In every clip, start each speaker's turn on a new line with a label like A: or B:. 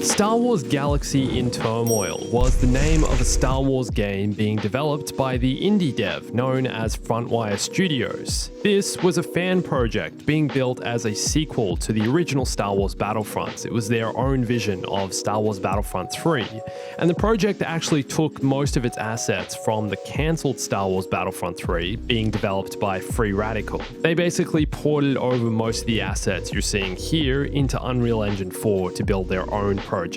A: Star Wars Galaxy in Turmoil was the name of a Star Wars game being developed by the indie dev known as Frontwire Studios. This was a fan project being built as a sequel to the original Star Wars Battlefront. It was their own vision of Star Wars Battlefront 3, and the project actually took most of its assets from the cancelled Star Wars Battlefront 3 being developed by Free Radical. They basically ported over most of the assets you're seeing here into Unreal Engine 4 to build their own project.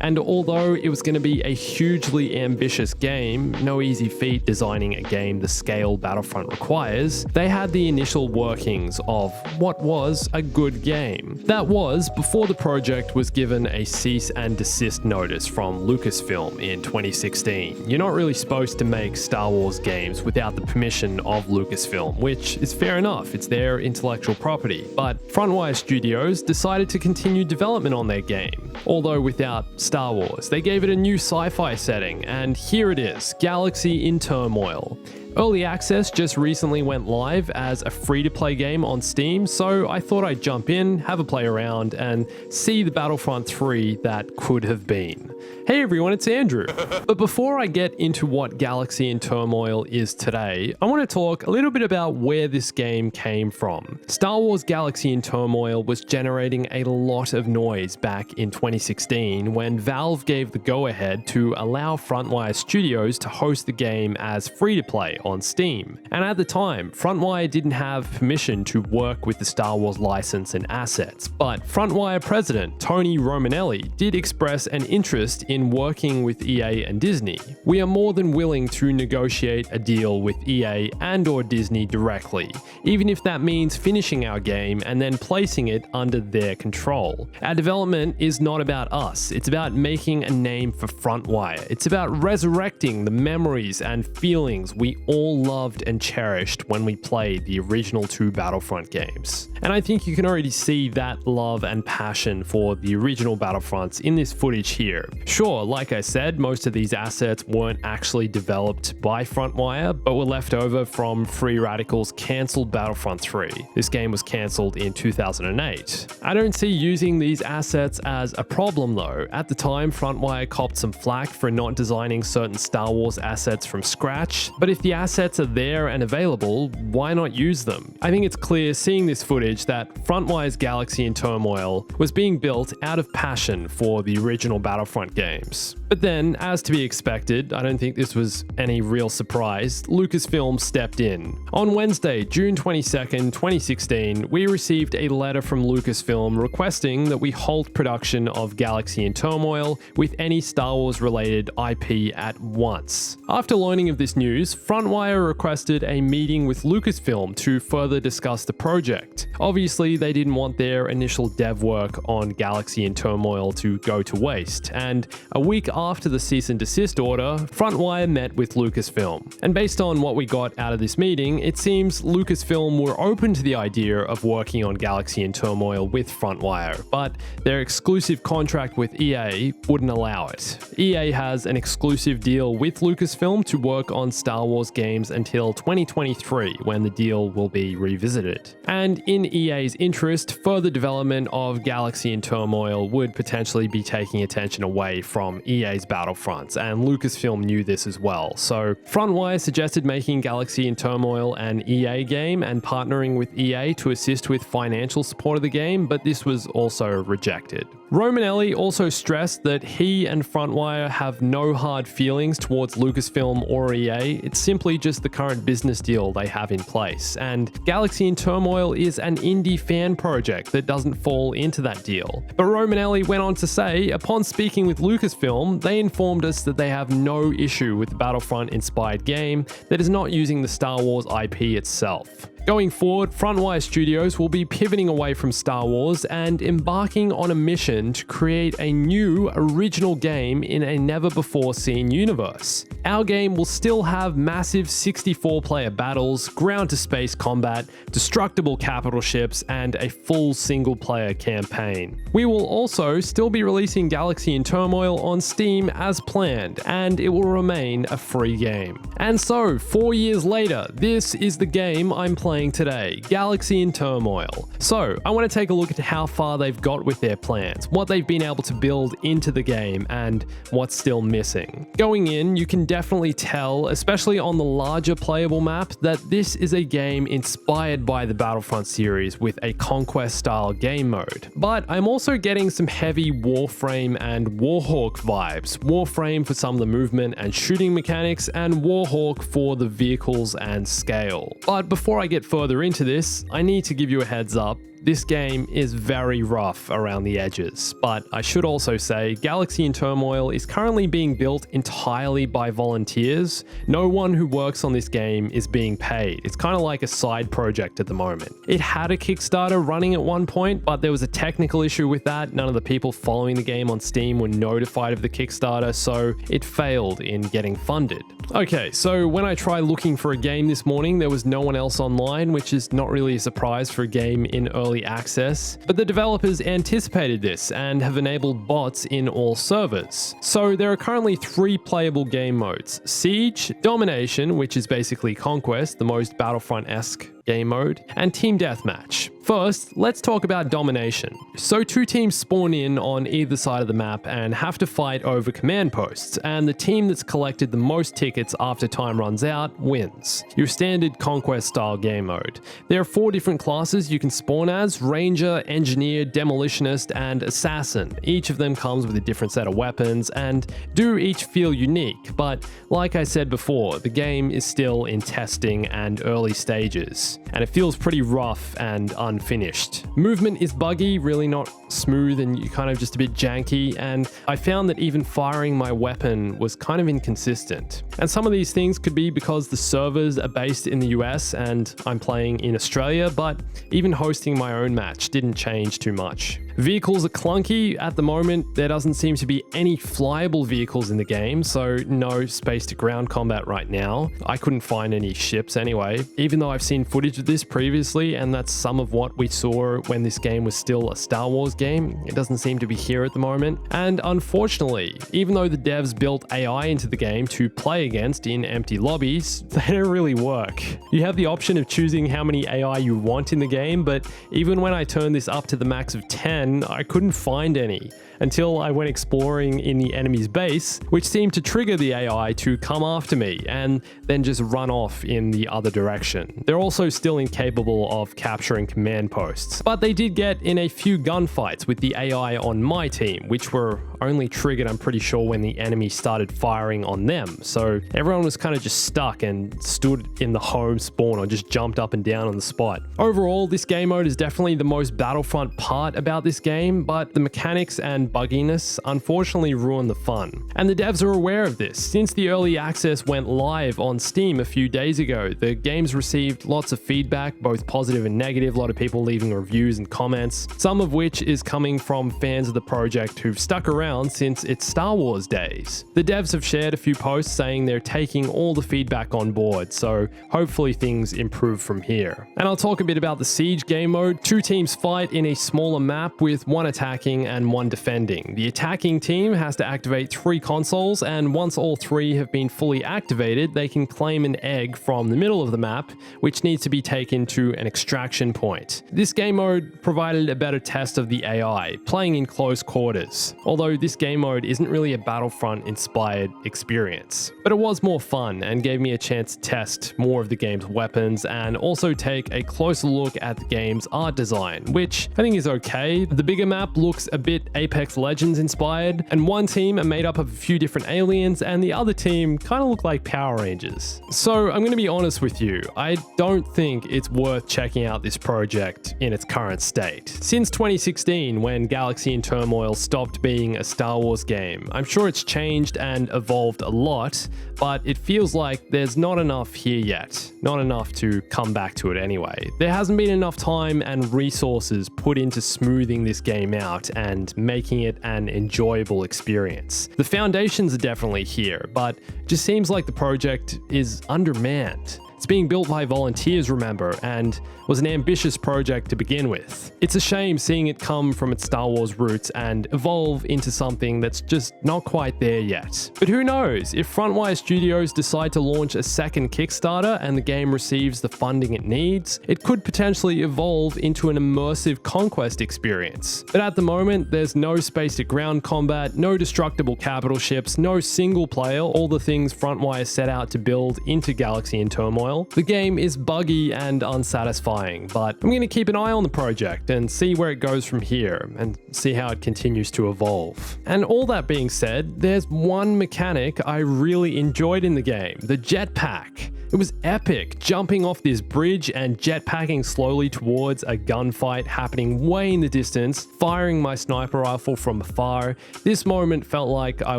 A: And although it was going to be a hugely ambitious game, no easy feat designing a game the scale Battlefront requires, they had the initial workings of what was a good game. That was before the project was given a cease and desist notice from Lucasfilm in 2016. You're not really supposed to make Star Wars games without the permission of Lucasfilm, which is fair enough, it's their intellectual property. But Frontwire Studios decided to continue development on their game, although without Star Wars. They gave it a new sci-fi setting, and here it is, Galaxy in Turmoil. Early Access just recently went live as a free-to-play game on Steam, so I thought I'd jump in, have a play around, and see the Battlefront 3 that could have been. Hey everyone, it's Andrew. But before I get into what Galaxy in Turmoil is today, I want to talk a little bit about where this game came from. Star Wars Galaxy in Turmoil was generating a lot of noise back in 2016 when Valve gave the go-ahead to allow Frontwire Studios to host the game as free-to-play on Steam. And at the time, Frontwire didn't have permission to work with the Star Wars license and assets, but Frontwire president Tony Romanelli did express an interest in working with EA and Disney. We are more than willing to negotiate a deal with EA and/or Disney directly, even if that means finishing our game and then placing it under their control. Our development is not about us, it's about making a name for Frontwire. It's about resurrecting the memories and feelings we all loved and cherished when we played the original two Battlefront games. And I think you can already see that love and passion for the original Battlefronts in this footage here. Sure, like I said, most of these assets weren't actually developed by Frontwire, but were left over from Free Radical's cancelled Battlefront 3. This game was cancelled in 2008. I don't see using these assets as a problem though. At the time, Frontwire copped some flack for not designing certain Star Wars assets from scratch, but if the assets are there and available, why not use them? I think it's clear seeing this footage that Frontwire's Galaxy in Turmoil was being built out of passion for the original Battlefront games. But then, as to be expected, I don't think this was any real surprise, Lucasfilm stepped in. On Wednesday, June 22nd, 2016, we received a letter from Lucasfilm requesting that we halt production of Galaxy in Turmoil with any Star Wars related IP at once. After learning of this news, Frontwire requested a meeting with Lucasfilm to further discuss the project. Obviously, they didn't want their initial dev work on Galaxy in Turmoil to go to waste, and a week after the cease and desist order, Frontwire met with Lucasfilm. And based on what we got out of this meeting, it seems Lucasfilm were open to the idea of working on Galaxy in Turmoil with Frontwire, but their exclusive contract with EA wouldn't allow it. EA has an exclusive deal with Lucasfilm to work on Star Wars games until 2023, when the deal will be revisited. And in EA's interest, further development of Galaxy in Turmoil would potentially be taking attention away from EA's Battlefronts, and Lucasfilm knew this as well. So Frontwire suggested making Galaxy in Turmoil an EA game and partnering with EA to assist with financial support of the game, but this was also rejected. Romanelli also stressed that he and Frontwire have no hard feelings towards Lucasfilm or EA, it's simply just the current business deal they have in place, and Galaxy in Turmoil is an indie fan project that doesn't fall into that deal. But Romanelli went on to say, upon speaking with Lucasfilm, they informed us that they have no issue with the Battlefront-inspired game that is not using the Star Wars IP itself. Going forward, Frontwire Studios will be pivoting away from Star Wars and embarking on a mission to create a new, original game in a never-before-seen universe. Our game will still have massive 64-player battles, ground-to-space combat, destructible capital ships, and a full single-player campaign. We will also still be releasing Galaxy in Turmoil on Steam as planned, and it will remain a free game. And so, 4 years later, this is the game I'm playing playing today, Galaxy in Turmoil. So, I want to take a look at how far they've got with their plans, what they've been able to build into the game, and what's still missing. Going in, you can definitely tell, especially on the larger playable map, that this is a game inspired by the Battlefront series with a conquest style game mode. But I'm also getting some heavy Warframe and Warhawk vibes. Warframe for some of the movement and shooting mechanics, and Warhawk for the vehicles and scale. But before I get further into this, I need to give you a heads up. This game is very rough around the edges, but I should also say Galaxy in Turmoil is currently being built entirely by volunteers. No one who works on this game is being paid. It's kind of like a side project at the moment. It had a Kickstarter running at one point, but there was a technical issue with that. None of the people following the game on Steam were notified of the Kickstarter, so it failed in getting funded. Okay, so when I tried looking for a game this morning, there was no one else online, which is not really a surprise for a game in early access, but the developers anticipated this and have enabled bots in all servers. So there are currently 3 playable game modes: Siege, Domination, which is basically Conquest, the most Battlefront-esque game mode, and Team Deathmatch. First, let's talk about Domination. So 2 teams spawn in on either side of the map and have to fight over command posts, and the team that's collected the most tickets after time runs out wins. Your standard Conquest style game mode. There are 4 different classes you can spawn as: Ranger, Engineer, Demolitionist, and Assassin. Each of them comes with a different set of weapons and do each feel unique, but like I said before, the game is still in testing and early stages, and it feels pretty rough and unfinished. Movement is buggy, really not smooth, and you kind of just a bit janky, and I found that even firing my weapon was kind of inconsistent. And some of these things could be because the servers are based in the US and I'm playing in Australia, but even hosting my own match didn't change too much. Vehicles are clunky. At the moment, there doesn't seem to be any flyable vehicles in the game, so no space-to-ground combat right now. I couldn't find any ships anyway, even though I've seen footage of this previously, and that's some of what we saw when this game was still a Star Wars game. It doesn't seem to be here at the moment. And unfortunately, even though the devs built AI into the game to play against in empty lobbies, they don't really work. You have the option of choosing how many AI you want in the game, but even when I turned this up to the max of 10, I couldn't find any until I went exploring in the enemy's base, which seemed to trigger the AI to come after me and then just run off in the other direction. They're also still incapable of capturing command posts, but they did get in a few gunfights with the AI on my team, which were only triggered, I'm pretty sure, when the enemy started firing on them. So everyone was kind of just stuck and stood in the home spawn or just jumped up and down on the spot. Overall, this game mode is definitely the most Battlefront part about this game, but the mechanics and bugginess unfortunately ruin the fun. And the devs are aware of this. Since the early access went live on Steam a few days ago, the game's received lots of feedback, both positive and negative, a lot of people leaving reviews and comments, some of which is coming from fans of the project who've stuck around since its Star Wars days. The devs have shared a few posts saying they're taking all the feedback on board, so hopefully things improve from here. And I'll talk a bit about the Siege game mode. 2 teams fight in a smaller map with 1 attacking and 1 defending. The attacking team has to activate 3 consoles, and once all 3 have been fully activated, they can claim an egg from the middle of the map, which needs to be taken to an extraction point. This game mode provided a better test of the AI, playing in close quarters, although this game mode isn't really a Battlefront-inspired experience. But it was more fun and gave me a chance to test more of the game's weapons and also take a closer look at the game's art design, which I think is okay. The bigger map looks a bit Apex Legends inspired, and one team are made up of a few different aliens and the other team kind of look like Power Rangers. So I'm going to be honest with you, I don't think it's worth checking out this project in its current state. Since 2016, when Galaxy in Turmoil stopped being a Star Wars game, I'm sure it's changed and evolved a lot, but it feels like there's not enough here yet. Not enough to come back to it anyway. There hasn't been enough time and resources put into smoothing this game out and making it an enjoyable experience. The foundations are definitely here, but just seems like the project is undermanned. It's being built by volunteers, remember, and was an ambitious project to begin with. It's a shame seeing it come from its Star Wars roots and evolve into something that's just not quite there yet. But who knows, if Frontwire Studios decide to launch a second Kickstarter and the game receives the funding it needs, it could potentially evolve into an immersive conquest experience. But at the moment, there's no space-to-ground combat, no destructible capital ships, no single player, all the things Frontwire set out to build into Galaxy in Turmoil. The game is buggy and unsatisfying, but I'm going to keep an eye on the project and see where it goes from here, and see how it continues to evolve. And all that being said, there's one mechanic I really enjoyed in the game, the jetpack. It was epic, jumping off this bridge and jetpacking slowly towards a gunfight happening way in the distance, firing my sniper rifle from afar. This moment felt like I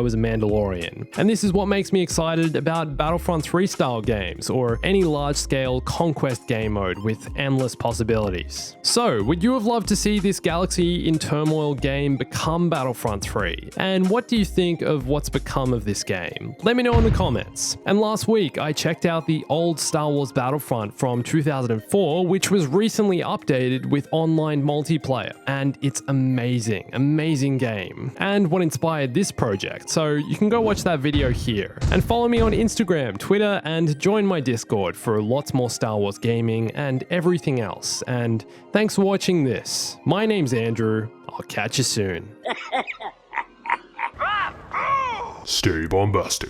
A: was a Mandalorian. And this is what makes me excited about Battlefront 3 style games, or any large-scale conquest game mode with endless possibilities. So, would you have loved to see this Galaxy in Turmoil game become Battlefront 3? And what do you think of what's become of this game? Let me know in the comments. And last week, I checked out the old Star Wars Battlefront from 2004, which was recently updated with online multiplayer, and it's amazing game, and what inspired this project, so you can go watch that video here. And follow me on Instagram, Twitter, and join my Discord for lots more Star Wars gaming and everything else. And thanks for watching this. My name's Andrew, I'll catch you soon.
B: Stay bombastic.